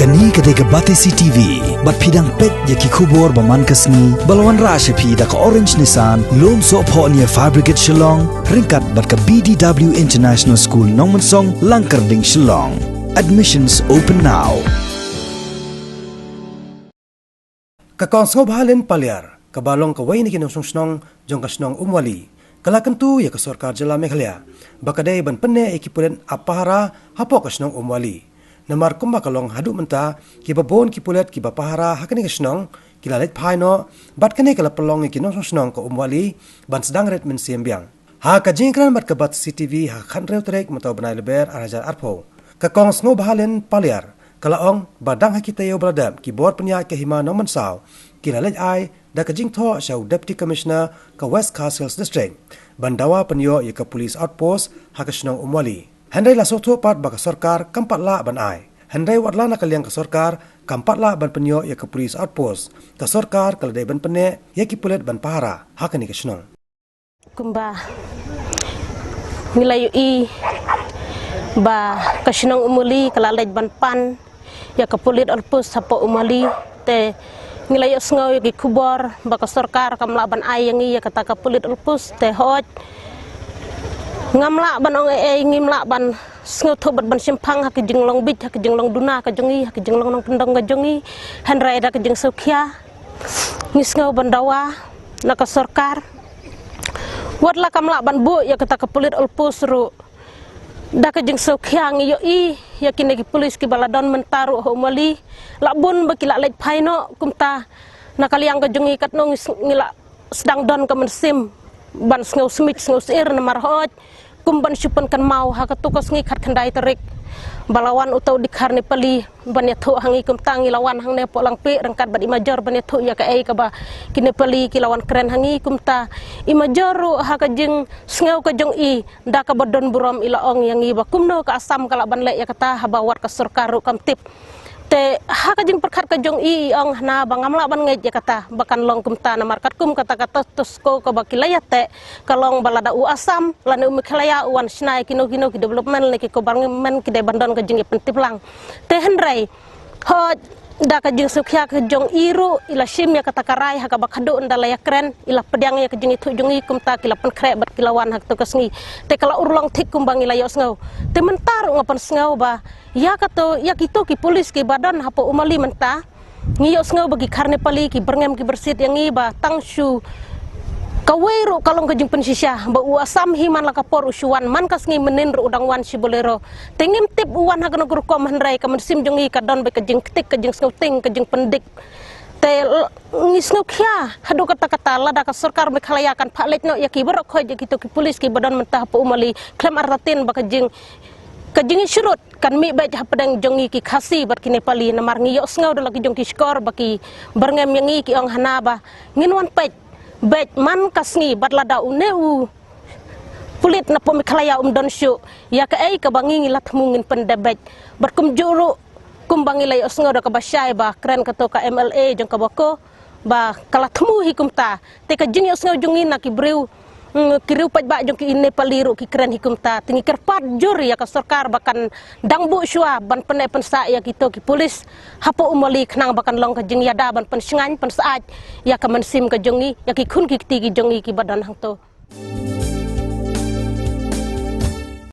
Kani kadega Batesi TV, bat pidang pet yaki kubor baman kasni, balawan rasha pi da ka orange nisan, lom so po niya Fire Brigade Shlong, ringkat bat ka BDW International School Nongmansong, Langkarding Shlong. Admissions open now. Kakong ngobhalin palyar, kabalong kaway ni kinusong Shnong, jong ka Shnong Umwali. Kala Kyntu ya ka Sorkar Jylla Meghalaya, bakadai ban Pynneh iki Pulit Pahara hapo ka Shnong Umwali. Namar kumba kalong hadu menta ki babon ki Pulit ki Pahara hakani ka Shnong kilalet phaino bat kane kala pelong ki nosong Shnong ka Umwali ban sedang ret men siembiang. Ha ka jingkran bat ka bat CCTV ha khanreu trek mataw banai leber arajar arpo. Kakong ngobhalin palyar kalaong badang hakitayo bladam ki bor penya ke hima noman saw kilalet ai da ka jingtho shaw Deputy Commissioner ka West Castles District bandawa penyo ya ka Police Outpost ha ka Shnong Umwali. Handai la soto pat baka Sorkar kampat la ban ai. Handai watla na kaliang ka Sorkar kampat la ban penyo ya ka Police Outpost ka Sorkar kaladai ban Pynneh ya ki Pulit ban Pahara hakani ka Shnong. Kumba nilayu i ba ka Shnong Umwali kalalaj ban pan ya ka Pulit Outpost hapo Umwali te nilayu sngaw ya ki kubor baka Sorkar kamla ban ai yang ya kata ka Pulit Outpost te hoj ngamla ban ong ngimla ban sngaw thobat ban simpang hak jinglong bit hak jinglong duna ka jongi hak jinglong nong pendong ka jongi hanrai da ka jing sukya ngisngaw ban dawa na ka Sorkar watla kamla ban bu ya kata ka Pulit Outpost ru da ka jing sukya ngi yo i ya kini ki polis ki baladon mentaru ho Umwali labun bakila lej phaino kumta nakaliang ka jongi kat nong ngila sedang don ka mensim ban sngaw smik sngaw sir na marhoj kumban syupan kan mau ha katukas ngi khat khandai tarik balawan utau dikhar ni pali ban ya thu hangi kum tangi lawan hang ne po langpe rangkat bad imajor ban ya thu ya ka ei ka ba kini pali ki lawan keren hangi kumta imajor ha ka jing sngaw ka jong i da ka bodon burom ila ong yang i ba kumno ka asam kala ban le ya kata ha bawat ka Sorkar kam tip te ha ka jing perkhat ka jong i ong na bangamla ban ngai ya kata bakan long kumta na markat kum kata kata tusko ka bakilayat te kalong balada u asam lanu mikhalaya uan snai kino ki development le ki ko men ki de bandon ka jing pentip lang te henrai ho da ka jing sukya ka jong iru ila sim ya kata karai ha ka bakhadu ndala ya kren ila pedang ya ka jing itu jong i kumta kila pen kre bat kilawan hak to kasngi te kala urlong thik kumbang ila yo sngaw te mentar ngapan sngaw ba ya kato ya kito ki polis ki badan hapo Umwali menta ngiyo sngaw bagi karne pali ki berngem ki bersit yang i ba tangshu kawero kalong kajing pensisya ba uasam himan la kapor usuan man kasngi menen ru udang wan si bolero tengim tip uwan ha kana kurkom hanrai ka mensim jongi ka don ba kajing ketik kajing sngaw ting kajing pendik te ngisngaw kya hadu kata-kata lada ka Sorkar Meghalaya kan phalej no ya ki berok khoj gitu ki polis ki badan menta hapo Umwali klem artatin ba kajing surut kan mi baik hapadang jongi ki khasi bat ki Nepali namar ngiyo sngaw dala ki jong ki skor baki berngem yangi ki ong hanaba nginwan pej baik man kasngi bat lada uneu Pulit na po Meghalaya donsyu ya ka ei ka bangi lat mungin pendebek berkum juru kumbangi lay sngaw da ka basyay ba kren kato ka MLA jong ka bako ba kala temu hikumta te ka jing sngaw jongi na ki breu kiriu paj ba jong ki Nepali ru ki kren hikumta tingi kerpat jur ya ka Sorkar bakan dangbu syua ban Pynneh pensa ya kito ki polis hapo Umwali khnang bakan long ka jing yada ban pensingan pensaaj ya ka mensim ka jongi ya ki khun ki ti ki jongi ki badan hang to